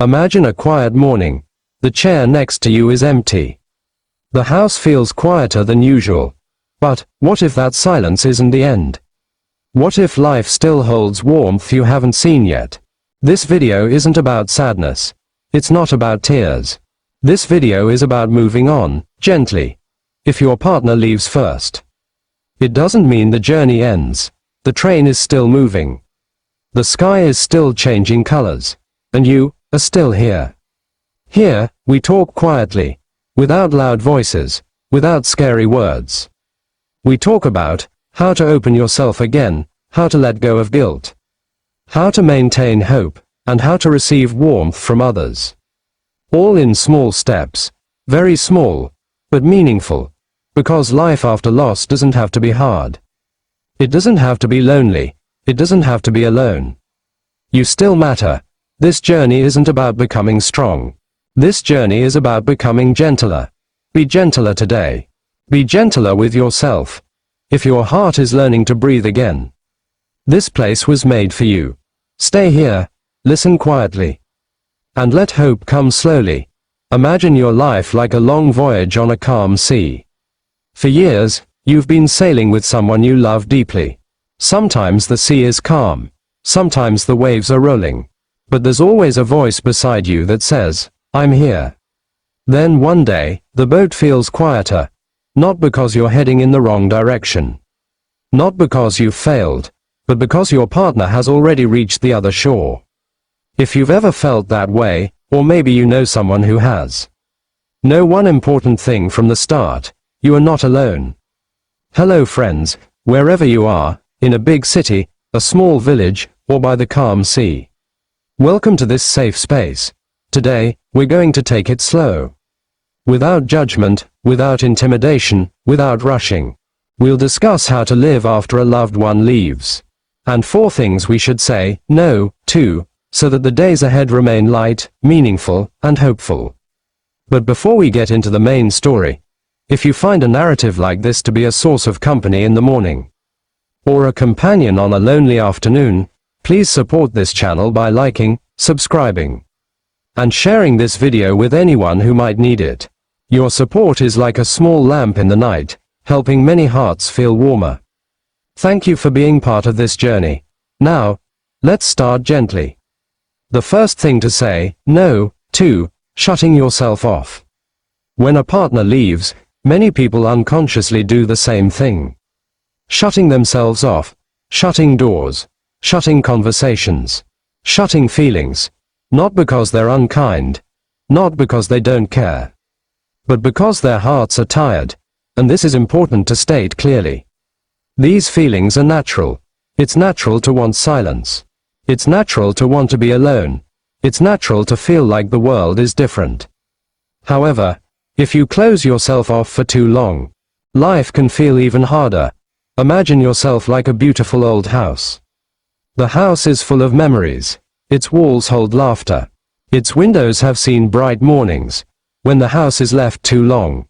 Imagine a quiet morning. The chair next to you is empty. The house feels quieter than usual. But, what if that silence isn't the end? What if life still holds warmth you haven't seen yet? This video isn't about sadness. It's not about tears. This video is about moving on, gently. If your partner leaves first. It doesn't mean the journey ends. The train is still moving. The sky is still changing colors. And you are still here. Here, we talk quietly. Without loud voices. Without scary words. We talk about how to open yourself again, how to let go of guilt. How to maintain hope, and how to receive warmth from others. All in small steps. Very small, but meaningful. Because life after loss doesn't have to be hard. It doesn't have to be lonely. It doesn't have to be alone. You still matter. This journey isn't about becoming strong. This journey is about becoming gentler. Be gentler today. Be gentler with yourself. If your heart is learning to breathe again. This place was made for you. Stay here. Listen quietly. And let hope come slowly. Imagine your life like a long voyage on a calm sea. For years, you've been sailing with someone you love deeply. Sometimes the sea is calm. Sometimes the waves are rolling. But there's always a voice beside you that says, I'm here. Then one day, the boat feels quieter. Not because you're heading in the wrong direction. Not because you've failed, but because your partner has already reached the other shore. If you've ever felt that way, or maybe you know someone who has. Know one important thing from the start. You are not alone. Hello friends, wherever you are, in a big city, a small village, or by the calm sea. Welcome to this safe space. Today, we're going to take it slow. Without judgment, without intimidation, without rushing. We'll discuss how to live after a loved one leaves. And 4 things we should say no to, so that the days ahead remain light, meaningful, and hopeful. But before we get into the main story, if you find a narrative like this to be a source of company in the morning, or a companion on a lonely afternoon, please support this channel by liking, subscribing, and sharing this video with anyone who might need it. Your support is like a small lamp in the night, helping many hearts feel warmer. Thank you for being part of this journey. Now, let's start gently. The first thing to say no to, shutting yourself off. When a partner leaves, many people unconsciously do the same thing. Shutting themselves off, shutting doors, shutting conversations, shutting feelings, not because they're unkind, not because they don't care, but because their hearts are tired, and this is important to state clearly. These feelings are natural. It's natural to want silence. It's natural to want to be alone. It's natural to feel like the world is different. However, if you close yourself off for too long, life can feel even harder. Imagine yourself like a beautiful old house. The house is full of memories. Its walls hold laughter. Its windows have seen bright mornings. When the house is left too long,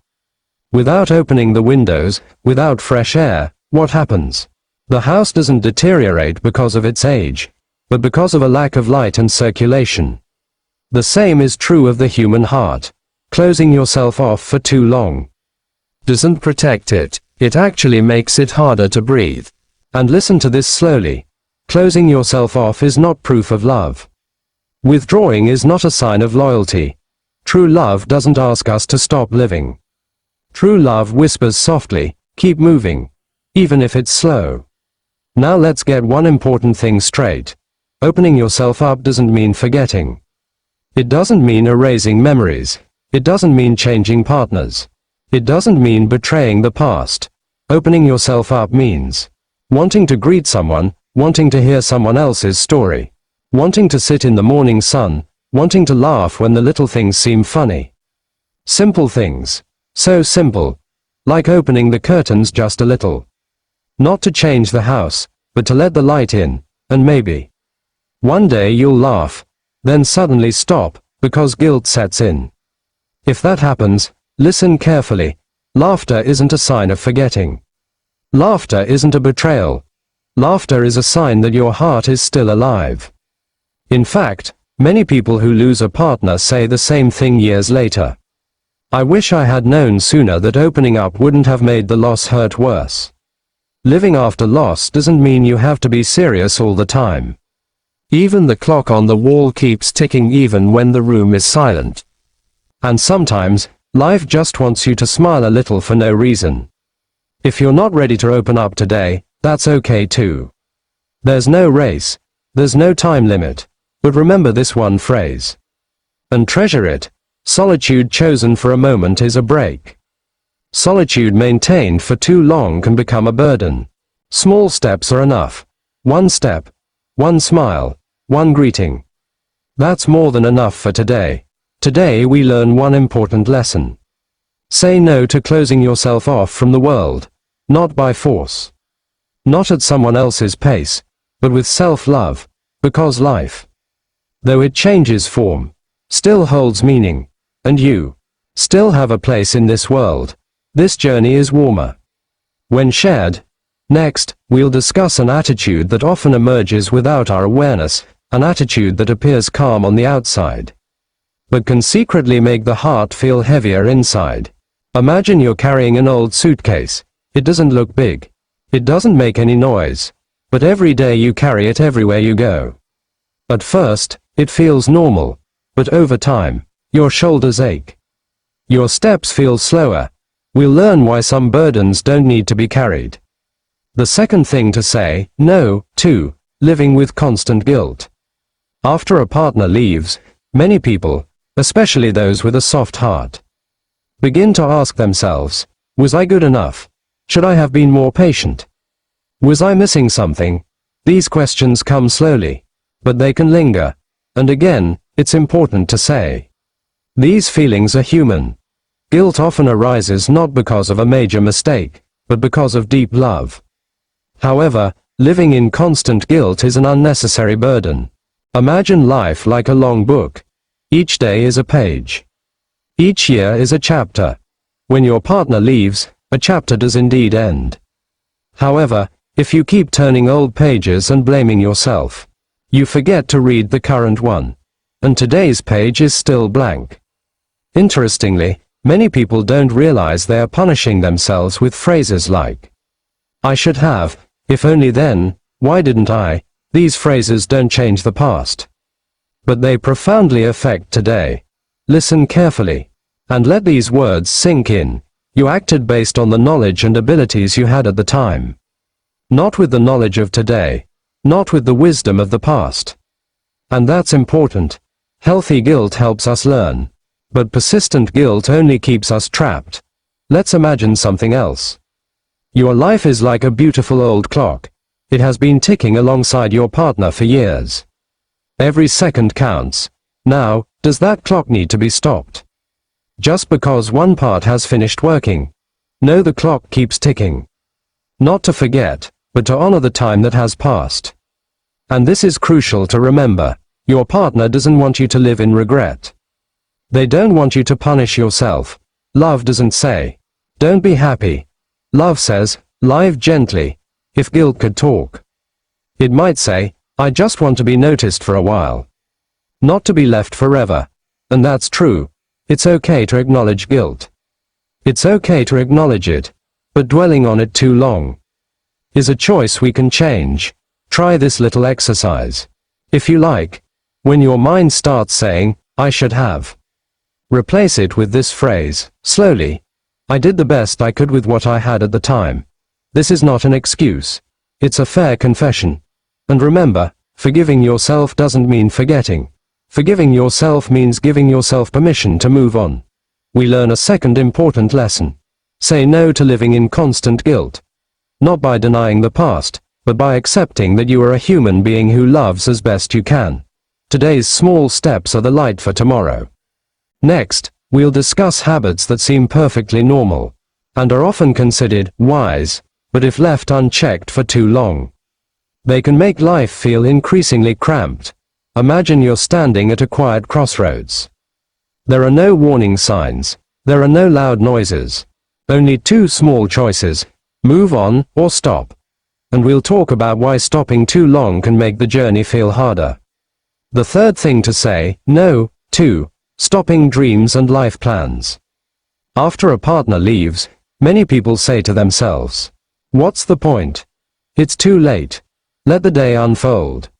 without opening the windows, without fresh air, what happens? The house doesn't deteriorate because of its age, but because of a lack of light and circulation. The same is true of the human heart. Closing yourself off for too long doesn't protect it. It actually makes it harder to breathe. And listen to this slowly. Closing yourself off is not proof of love. Withdrawing is not a sign of loyalty. True love doesn't ask us to stop living. True love whispers softly, keep moving, even if it's slow. Now let's get one important thing straight. Opening yourself up doesn't mean forgetting. It doesn't mean erasing memories. It doesn't mean changing partners. It doesn't mean betraying the past. Opening yourself up means wanting to greet someone, wanting to hear someone else's story, wanting to sit in the morning sun, wanting to laugh when the little things seem funny. Simple things. So simple. Like opening the curtains just a little. Not to change the house, but to let the light in, and maybe one day you'll laugh, then suddenly stop, because guilt sets in. If that happens, listen carefully. Laughter isn't a sign of forgetting. Laughter isn't a betrayal. Laughter is a sign that your heart is still alive. In fact, Many people who lose a partner say the same thing years later. I wish I had known sooner that opening up wouldn't have made the loss hurt worse. Living after loss doesn't mean you have to be serious all the time. Even the clock on the wall keeps ticking even when the room is silent. And sometimes, life just wants you to smile a little for no reason. If you're not ready to open up today, that's okay too. There's no race, there's no time limit, but remember this one phrase. And treasure it. Solitude chosen for a moment is a break. Solitude maintained for too long can become a burden. Small steps are enough. One step, one smile, one greeting. That's more than enough for today. Today we learn one important lesson. Say no to closing yourself off from the world, not by force. Not at someone else's pace, but with self-love, because life, though it changes form, still holds meaning, and you still have a place in this world. This journey is warmer when shared. Next, we'll discuss an attitude that often emerges without our awareness, an attitude that appears calm on the outside, but can secretly make the heart feel heavier inside. Imagine you're carrying an old suitcase. It doesn't look big. It doesn't make any noise, but every day you carry it everywhere you go. At first, it feels normal, but over time, your shoulders ache. Your steps feel slower. We'll learn why some burdens don't need to be carried. The second thing to say no to, living with constant guilt. After a partner leaves, many people, especially those with a soft heart, begin to ask themselves, was I good enough? Should I have been more patient? Was I missing something? These questions come slowly, but they can linger. And again, it's important to say, these feelings are human. Guilt often arises not because of a major mistake, but because of deep love. However, living in constant guilt is an unnecessary burden. Imagine life like a long book. Each day is a page. Each year is a chapter. When your partner leaves, a chapter does indeed end. However, if you keep turning old pages and blaming yourself, you forget to read the current one, and today's page is still blank. Interestingly, many people don't realize they are punishing themselves with phrases like, I should have, if only then, why didn't I? These phrases don't change the past, but they profoundly affect today. Listen carefully, and let these words sink in. You acted based on the knowledge and abilities you had at the time, not with the knowledge of today, not with the wisdom of the past. And that's important. Healthy guilt helps us learn, but persistent guilt only keeps us trapped. Let's imagine something else. Your life is like a beautiful old clock. It has been ticking alongside your partner for years. Every second counts. Now, does that clock need to be stopped? Just because one part has finished working? No, the clock keeps ticking. Not to forget, but to honor the time that has passed. And this is crucial to remember. Your partner doesn't want you to live in regret. They don't want you to punish yourself. Love doesn't say, don't be happy. Love says, live gently. If guilt could talk, it might say, I just want to be noticed for a while. Not to be left forever. And that's true. It's okay to acknowledge guilt. It's okay to acknowledge it, but dwelling on it too long is a choice we can change. Try this little exercise. If you like, when your mind starts saying, I should have, replace it with this phrase, slowly. I did the best I could with what I had at the time. This is not an excuse. It's a fair confession. And remember, forgiving yourself doesn't mean forgetting. Forgiving yourself means giving yourself permission to move on. We learn a second important lesson. Say no to living in constant guilt. Not by denying the past, but by accepting that you are a human being who loves as best you can. Today's small steps are the light for tomorrow. Next, we'll discuss habits that seem perfectly normal, and are often considered wise, but if left unchecked for too long, they can make life feel increasingly cramped. Imagine you're standing at a quiet crossroads. There are no warning signs. There are no loud noises. Only two small choices: move on or stop. And we'll talk about why stopping too long can make the journey feel harder. The third thing to say no to: stopping dreams and life plans. After a partner leaves, many people say to themselves, "What's the point? It's too late. Let the day unfold."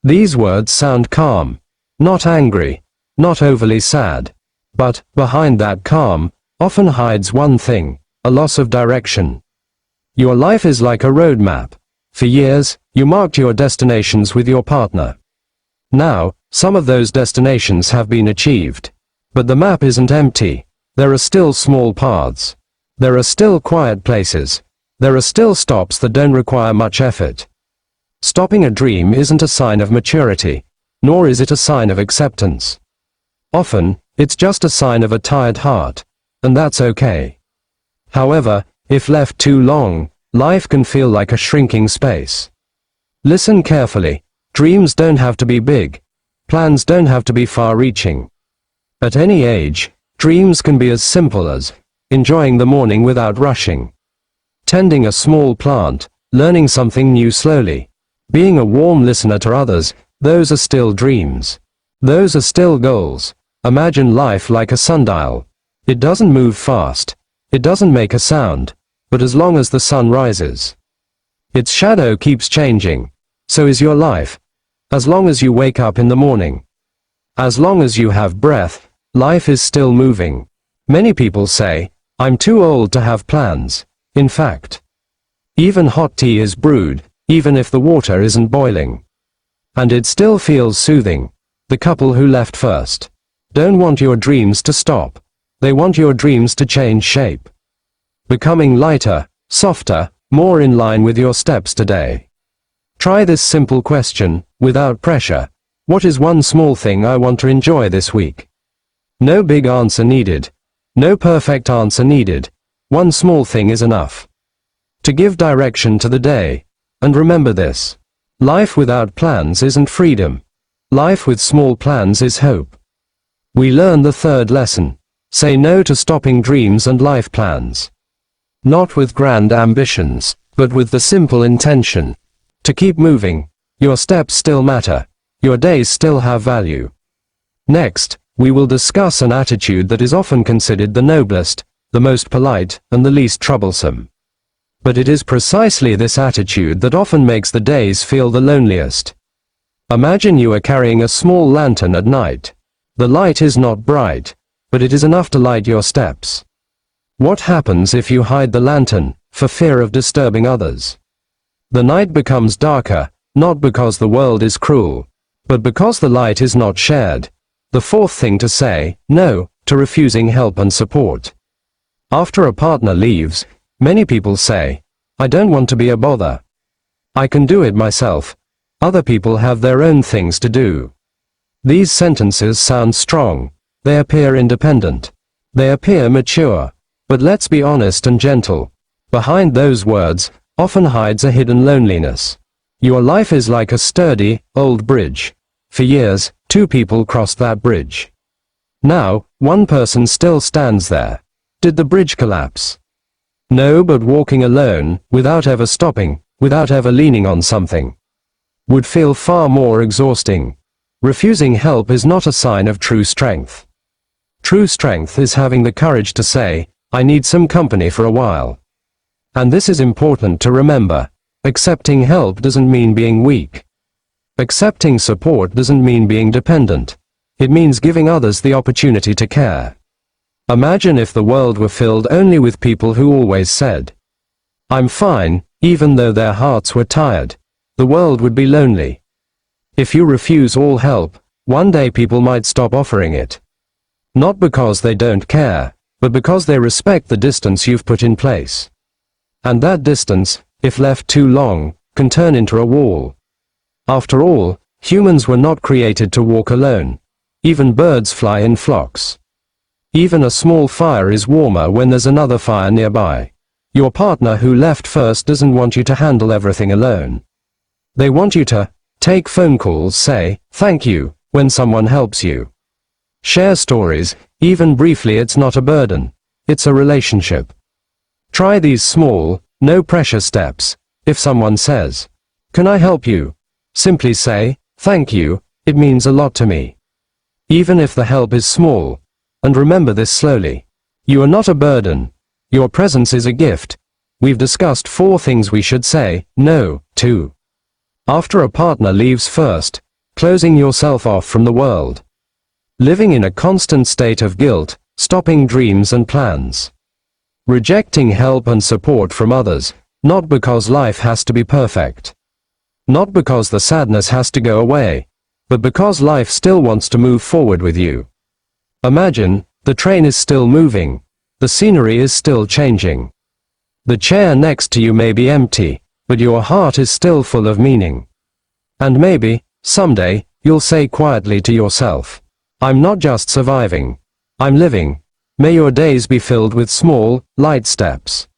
These words sound calm, not angry, not overly sad. But, behind that calm, often hides one thing: a loss of direction. Your life is like a road map. For years, you marked your destinations with your partner. Now, some of those destinations have been achieved. But the map isn't empty. There are still small paths. There are still quiet places. There are still stops that don't require much effort. Stopping a dream isn't a sign of maturity, nor is it a sign of acceptance. Often, it's just a sign of a tired heart, and that's okay. However, if left too long, life can feel like a shrinking space. Listen carefully. Dreams don't have to be big. Plans don't have to be far-reaching. At any age, dreams can be as simple as enjoying the morning without rushing, tending a small plant, learning something new slowly, being a warm listener to others. Those are still dreams. Those are still goals. Imagine life like a sundial. It doesn't move fast. It doesn't make a sound. But as long as the sun rises, its shadow keeps changing. So is your life. As long as you wake up in the morning, as long as you have breath, life is still moving. Many people say, "I'm too old to have plans." In fact, even hot tea is brewed, even if the water isn't boiling. And it still feels soothing. The couple who left first don't want your dreams to stop. They want your dreams to change shape, becoming lighter, softer, more in line with your steps today. Try this simple question, without pressure. What is one small thing I want to enjoy this week? No big answer needed. No perfect answer needed. One small thing is enough to give direction to the day. And remember this: life without plans isn't freedom. Life with small plans is hope. We learn the third lesson. Say no to stopping dreams and life plans. Not with grand ambitions, but with the simple intention to keep moving. Your steps still matter. Your days still have value. Next, we will discuss an attitude that is often considered the noblest, the most polite, and the least troublesome. But it is precisely this attitude that often makes the days feel the loneliest. Imagine you are carrying a small lantern at night. The light is not bright, but it is enough to light your steps. What happens if you hide the lantern, for fear of disturbing others? The night becomes darker, not because the world is cruel, but because the light is not shared. The fourth thing to say, no, to refusing help and support. After a partner leaves, many people say, "I don't want to be a bother. I can do it myself. Other people have their own things to do." These sentences sound strong. They appear independent. They appear mature. But let's be honest and gentle. Behind those words often hides a hidden loneliness. Your life is like a sturdy, old bridge. For years, two people crossed that bridge. Now, one person still stands there. Did the bridge collapse? No, but walking alone, without ever stopping, without ever leaning on something, would feel far more exhausting. Refusing help is not a sign of true strength. True strength is having the courage to say, "I need some company for a while." And this is important to remember. Accepting help doesn't mean being weak. Accepting support doesn't mean being dependent. It means giving others the opportunity to care. Imagine if the world were filled only with people who always said, "I'm fine," even though their hearts were tired. The world would be lonely. If you refuse all help, one day people might stop offering it. Not because they don't care, but because they respect the distance you've put in place. And that distance, if left too long, can turn into a wall. After all, humans were not created to walk alone. Even birds fly in flocks. Even a small fire is warmer when there's another fire nearby. Your partner who left first doesn't want you to handle everything alone. They want you to take phone calls, say, "Thank you," when someone helps you. Share stories, even briefly. It's not a burden. It's a relationship. Try these small, no-pressure steps. If someone says, "Can I help you?" simply say, "Thank you," It means a lot to me. Even if the help is small. And remember this slowly. You are not a burden. Your presence is a gift. We've discussed 4 things we should say no to. After a partner leaves first, closing yourself off from the world. Living in a constant state of guilt, stopping dreams and plans. Rejecting help and support from others, not because life has to be perfect. Not because the sadness has to go away, but because life still wants to move forward with you. Imagine, the train is still moving, the scenery is still changing. The chair next to you may be empty, but your heart is still full of meaning. And maybe, someday, you'll say quietly to yourself, I'm not just surviving, I'm living. May your days be filled with small, light steps.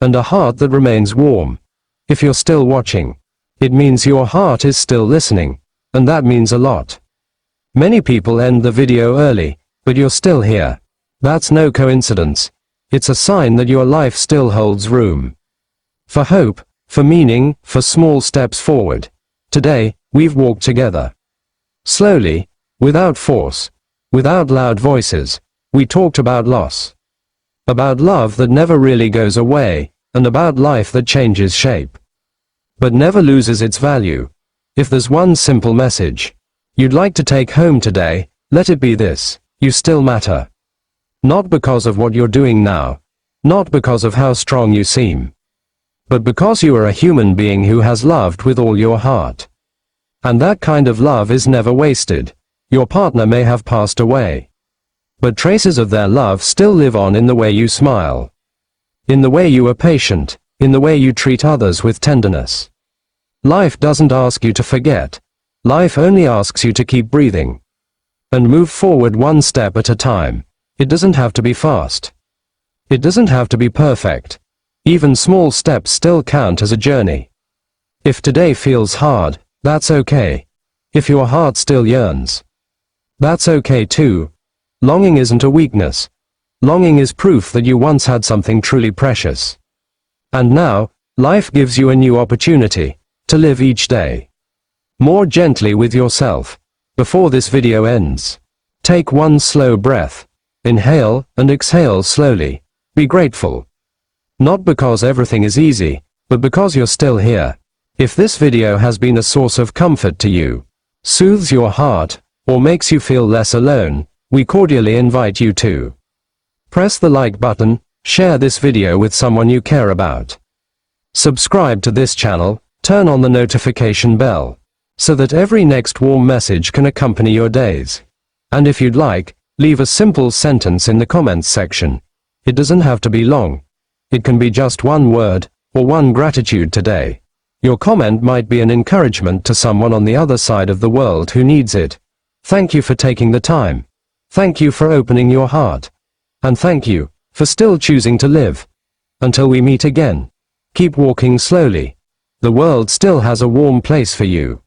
And a heart that remains warm. If you're still watching, it means your heart is still listening, and that means a lot. Many people end the video early, but you're still here. That's no coincidence. It's a sign that your life still holds room. For hope, for meaning, for small steps forward. Today, we've walked together. Slowly, without force, without loud voices, we talked about loss. About love that never really goes away, and about life that changes shape. But never loses its value. If there's one simple message you'd like to take home today, let it be this: you still matter. Not because of what you're doing now, not because of how strong you seem, but because you are a human being who has loved with all your heart. And that kind of love is never wasted. Your partner may have passed away, but traces of their love still live on in the way you smile, in the way you are patient, in the way you treat others with tenderness. Life doesn't ask you to forget. Life only asks you to keep breathing and move forward one step at a time. It doesn't have to be fast. It doesn't have to be perfect. Even small steps still count as a journey. If today feels hard, that's okay. If your heart still yearns, that's okay too. Longing isn't a weakness. Longing is proof that you once had something truly precious. And now, life gives you a new opportunity to live each day more gently with yourself. Before this video ends, take one slow breath. Inhale and exhale slowly. Be grateful. Not because everything is easy, but because you're still here. If this video has been a source of comfort to you, soothes your heart, or makes you feel less alone, we cordially invite you to press the like button, share this video with someone you care about. Subscribe to this channel, turn on the notification bell, so that every next warm message can accompany your days. And if you'd like, leave a simple sentence in the comments section. It doesn't have to be long. It can be just one word, or one gratitude today. Your comment might be an encouragement to someone on the other side of the world who needs it. Thank you for taking the time. Thank you for opening your heart. And thank you for still choosing to live. Until we meet again, keep walking slowly. The world still has a warm place for you.